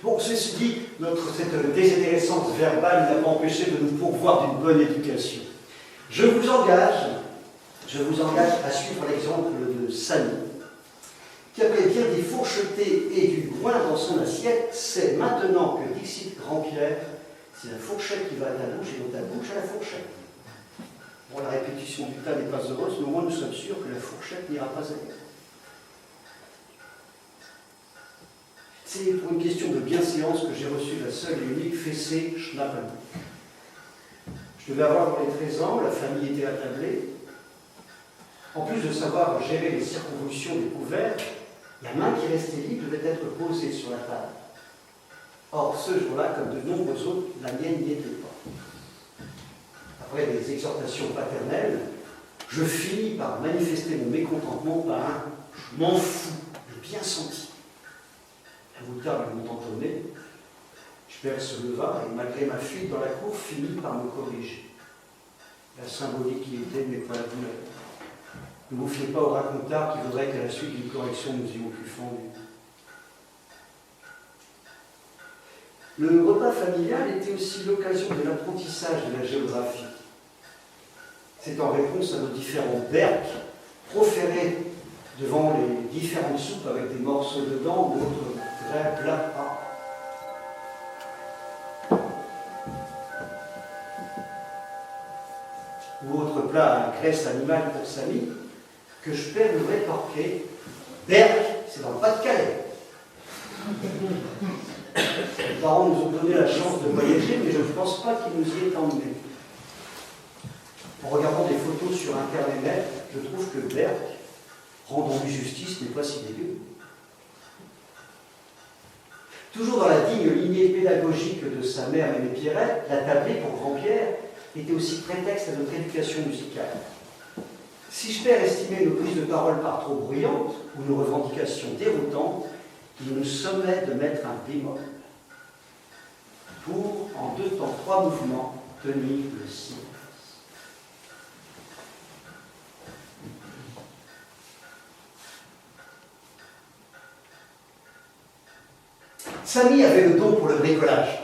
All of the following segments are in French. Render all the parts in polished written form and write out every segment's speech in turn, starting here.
Bon, ceci dit, cette désintéressance verbale n'a pas empêché de nous pourvoir d'une bonne éducation. Je vous engage à suivre l'exemple de Samy, qui après bien des fourchetés et du loin dans son assiette, sait maintenant que dixit Grand-Pierre, c'est la fourchette qui va à ta bouche et non ta bouche à la fourchette. Bon, la répétition du tas n'est pas heureuse, mais au moins nous sommes sûrs que la fourchette n'ira pas ailleurs. C'est pour une question de bienséance que j'ai reçu la seule et unique fessée Schnappen. Je devais avoir dans les 13 ans, la famille était attablée. En plus de savoir gérer les circonvolutions des couverts, la main qui restait libre devait être posée sur la table. Or, ce jour-là, comme de nombreux autres, la mienne n'y était pas. Après des exhortations paternelles, je finis par manifester mon mécontentement par un « je m'en fous », j'ai bien senti. Un boutard lui montant au nez, Schperl se leva et, malgré ma fuite dans la cour, finit par me corriger. La symbolique qui était n'est pas la douleur. Ne vous fiez pas au racontard qui voudrait qu'à la suite d'une correction nous ayons pu fendu. Le repas familial était aussi l'occasion de l'apprentissage de la géographie. C'est en réponse à nos différents berques proférés devant les différentes soupes avec des morceaux dedans, d'autres vrais plats. Ou autre plat à graisse animale pour Samy, que je perds nous rétorquer. Berck, c'est dans le Pas-de-Calais. Les parents nous ont donné la chance de voyager, mais je ne pense pas qu'ils nous y aient emmenés. En regardant des photos sur Internet, je trouve que Berck, rendons-lui justice, n'est pas si dégueu. Toujours dans la digne lignée pédagogique de sa mère Aimée Pierrette, la tablée pour Grand-Pierre était aussi prétexte à notre éducation musicale. Si Schperl estimait nos prises de parole par trop bruyantes ou nos revendications déroutantes, il nous sommait de mettre un bémol pour, en 2 temps 3 mouvements, tenir le silence. Samy avait le don pour le bricolage.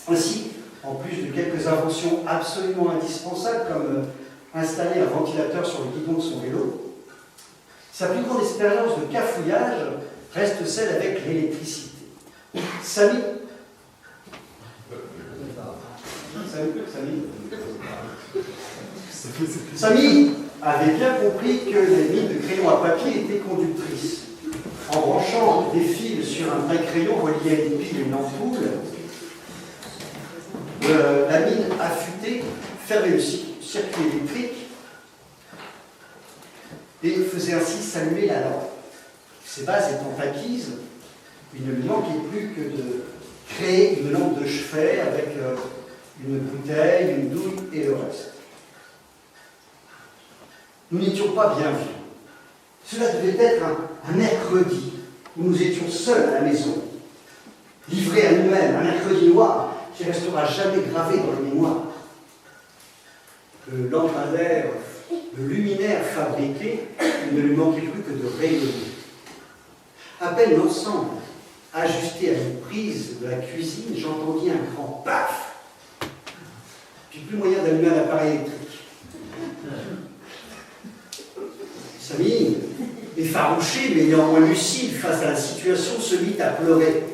Ainsi, en plus de quelques inventions absolument indispensables comme installer un ventilateur sur le guidon de son vélo, sa plus grande expérience de cafouillage reste celle avec l'électricité. Samy avait bien compris que les mines de crayons à papier étaient conductrices. En branchant des fils sur un vrai crayon relié à une pile et une ampoule, la mine affûtée fermait le circuit électrique et faisait ainsi s'allumer la lampe. Ces bases étant acquises, il ne lui manquait plus que de créer une lampe de chevet avec une bouteille, une douille et le reste. Nous n'étions pas bien vus. Cela devait être un mercredi où nous étions seuls à la maison, livrés à nous-mêmes, un mercredi noir qui ne restera jamais gravé dans le mémoire. Le lampadaire, le luminaire fabriqué, il ne lui manquait plus que de rayonner. À peine l'ensemble ajusté à une prise de la cuisine, j'entendis un grand paf. Puis plus moyen d'allumer un appareil électrique. Samy, effarouché mais néanmoins lucide face à la situation, se mit à pleurer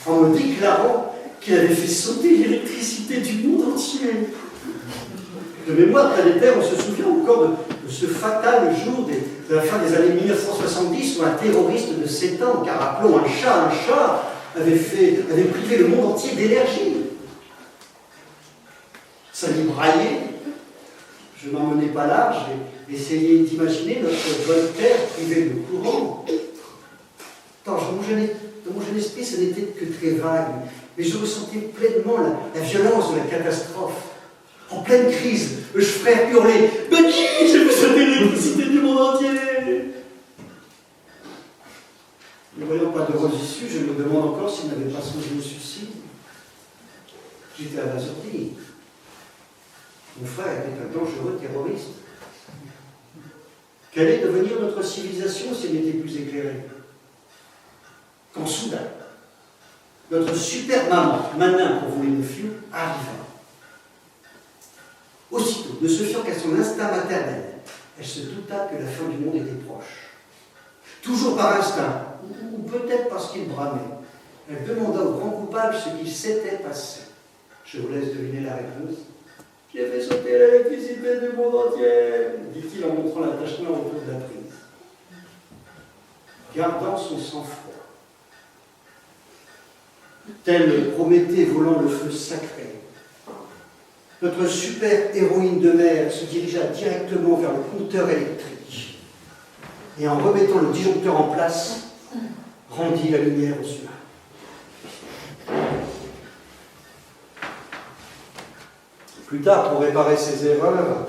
en me déclarant qu'il avait fait sauter l'électricité du monde entier. De mémoire planétaire, on se souvient encore de ce fatal jour de la fin des années 1970 où un terroriste de 7 ans, car appelons un chat, avait privé le monde entier d'énergie. Samy braillait, je n'en menais pas large et essayais d'imaginer notre bonne terre privée de courant. Dans mon jeune esprit, ce n'était que très vague, mais je ressentais pleinement la violence de la catastrophe. En pleine crise, le frère hurlait « Bucky, j'ai fait sauter l'électricité du monde entier !» Ne voyant pas d'heureuse issue, je me demande encore s'il n'avait pas songé au suicide. J'étais abasourdi. Mon frère était un dangereux terroriste. Qu'allait devenir notre civilisation si elle n'était plus éclairée? Quand soudain, Notre super maman, Manin pour vous les nephews, arriva. Aussitôt, ne se fiant qu'à son instinct maternel, elle se douta que la fin du monde était proche. Toujours par instinct, ou peut-être parce qu'il bramait, elle demanda au grand coupable ce qu'il s'était passé. Je vous laisse deviner la réponse. « J'ai fait sauter l'électricité du monde entier !» dit-il en montrant la tache noire autour de la prise. Gardant son sang-froid. Tel Prométhée volant le feu sacré, notre super héroïne de mer se dirigea directement vers le compteur électrique et en remettant le disjoncteur en place, rendit la lumière aux humains. Plus tard, pour réparer ses erreurs,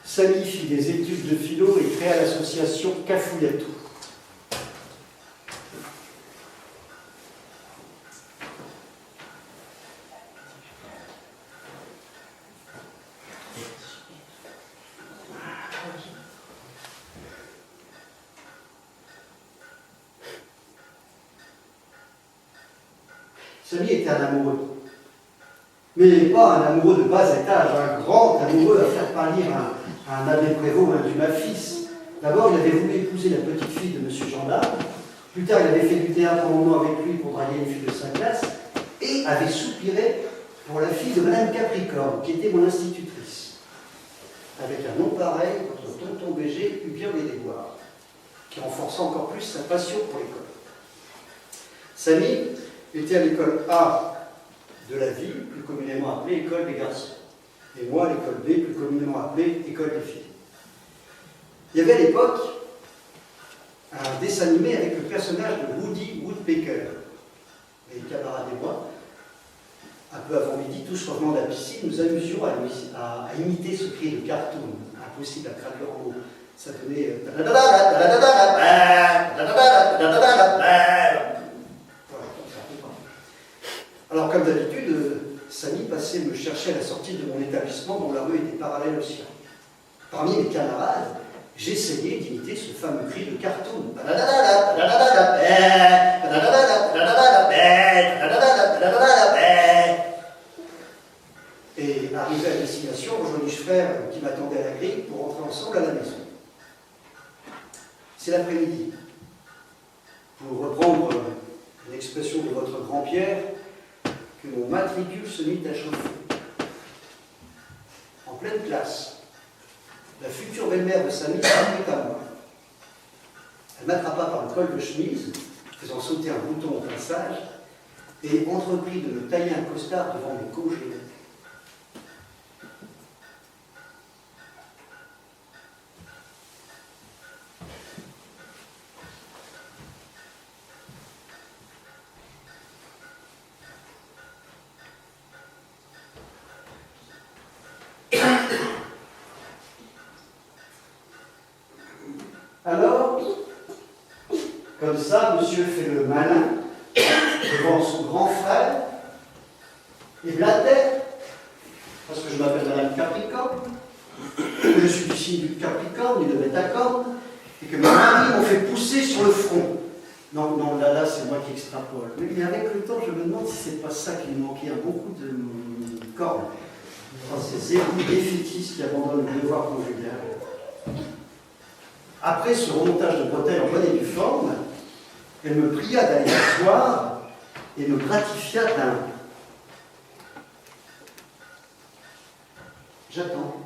Samy fit des études de philo et créa l'association Cafouillatou. Samy était un amoureux. Mais pas un amoureux de bas étage, un grand amoureux à faire pâlir un abbé Prévost ou un Dumas-fils. D'abord, il avait voulu épouser la petite fille de M. Gendarme. Plus tard, il avait fait du théâtre en moment avec lui pour draguer une fille de sa classe. Et avait soupiré pour la fille de Mme Capricorne, qui était mon institutrice. Avec un nom pareil, notre tonton BG eut bien des déboires, qui renforça encore plus sa passion pour l'école. Samy était à l'école A de la ville, plus communément appelée école des garçons. Et moi, à l'école B, plus communément appelée école des filles. Il y avait à l'époque un dessin animé avec le personnage de Woody Woodpecker. Les camarades et moi, un peu avant midi, tous revenant de la piscine, nous amusions à imiter ce cri de cartoon, impossible à traduire en mots. Ça donnait... Alors, comme d'habitude, Samy passait me chercher à la sortie de mon établissement dont la rue était parallèle au sien. Parmi mes camarades, j'essayais d'imiter ce fameux cri de cartoon. Et arrivé à destination, rejoignis-je frère qui m'attendait à la grille pour rentrer ensemble à la maison. C'est l'après-midi. Pour reprendre une expression de votre grand-Pierre, que mon matricule se mit à chauffer. En pleine classe, la future belle-mère de Samy s'apprêta à moi. Elle m'attrapa par le col de chemise, faisant sauter un bouton au passage, et entreprit de me tailler un costard devant mes congénères. Alors, comme ça, monsieur fait le malin devant son grand frère et blatère, parce que je m'appelle Madame Capricorne, que je suis du signe du Capricorne et de Bêta-Corne, et que mes maris m'ont fait pousser sur le front. Non, là, c'est moi qui extrapole. Mais avec le temps, je me demande si c'est pas ça qui me manquait, un bon coup de cornes. Ces époux défaitistes qui abandonnent le devoir conjugal. Après ce remontage de bretelles en bonne et due forme, elle me pria d'aller m'asseoir et me gratifia d'un « J'attends ».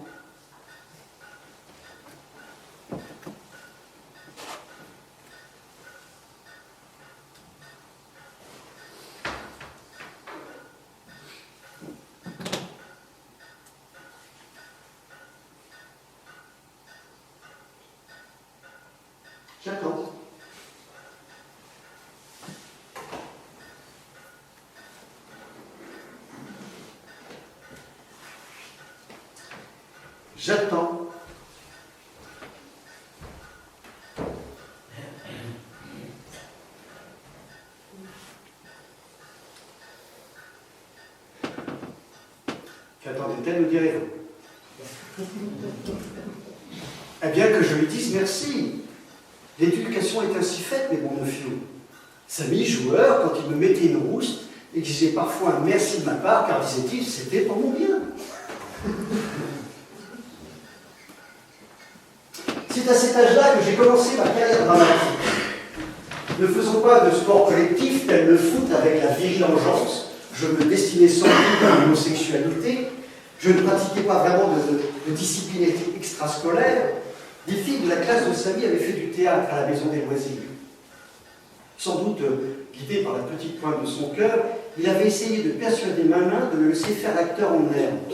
J'attends. J'attends. Qu'attendait-elle, me direz-vous? Eh bien que je lui dise merci. L'éducation est ainsi faite, mes bons nephews. Samy, joueur, quand il me mettait une rouste, exigeait parfois un merci de ma part, car disait-il, c'était pour mon bien. C'est à cet âge-là que j'ai commencé ma carrière dramatique. Ne faisons pas de sport collectif tel le foot avec la virile engeance. Je me destinais sans doute à l'homosexualité. Je ne pratiquais pas vraiment de discipline extrascolaire. Des filles de la classe de Samy avaient fait du théâtre à la maison des loisirs. Sans doute guidé par la petite pointe de son cœur, il avait essayé de persuader Manin de le laisser faire l'acteur en herbe.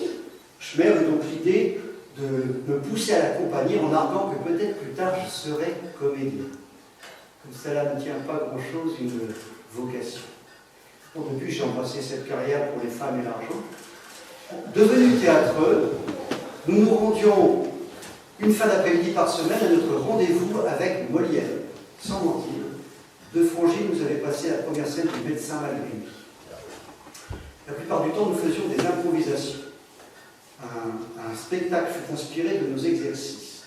Schmer eut donc l'idée de me pousser à l'accompagner en arguant que peut-être plus tard je serais comédien. Comme cela ne tient pas grand-chose, une vocation. Bon, depuis, j'ai embrassé cette carrière pour les femmes et l'argent. Devenu théâtreux, nous nous rendions une fin d'après-midi par semaine à notre rendez-vous avec Molière. Sans mentir, De Frangy nous avait passé la première scène du médecin malgré lui. La plupart du temps, nous faisions des improvisations. Un spectacle fut inspiré de nos exercices.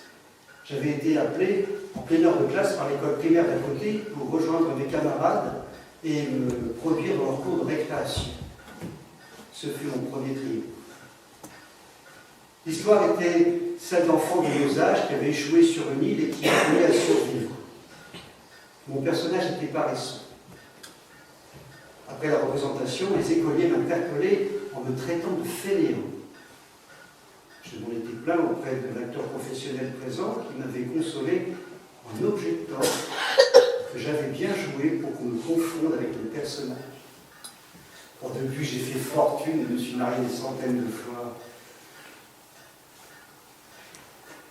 J'avais été appelé en pleine heure de classe par l'école primaire d'à côté pour rejoindre mes camarades et me produire dans leur cours de récréation. Ce fut mon premier triomphe. L'histoire était celle d'enfants de nos âges qui avaient échoué sur une île et qui apprenaient à survivre. Mon personnage était paresseux. Après la représentation, les écoliers m'interpellaient en me traitant de fainéant. Je m'en étais plaint auprès de l'acteur professionnel présent qui m'avait consolé en objectant que j'avais bien joué pour qu'on me confonde avec le personnage. Or, depuis, j'ai fait fortune et me suis marié des centaines de fois.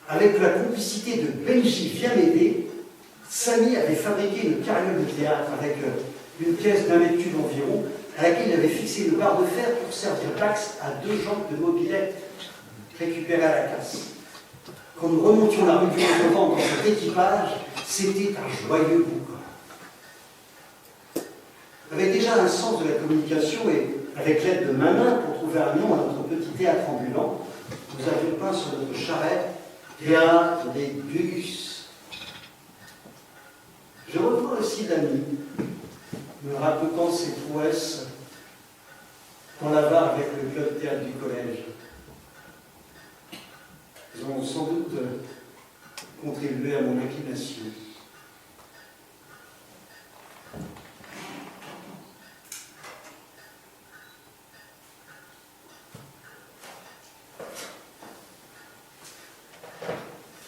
Avec la complicité de Benji Viens m'aider, Samy avait fabriqué une carriole de théâtre avec une pièce d'1 mètre cube environ, à laquelle il avait fixé une barre de fer pour servir d'axe à 2 jambes de mobilette récupérées à la casse. Quand nous remontions la rue du Revent dans cet équipage, c'était un joyeux boucan. Avec déjà un sens de la communication et avec l'aide de Manin pour trouver un nom à notre petit théâtre ambulant, nous avions peint sur notre charrette Théâtre des Gugus. Je revois aussi l'ami, me racontant ses prouesses dans la barre avec le club théâtre du collège. Ils ont sans doute contribué à mon inclination.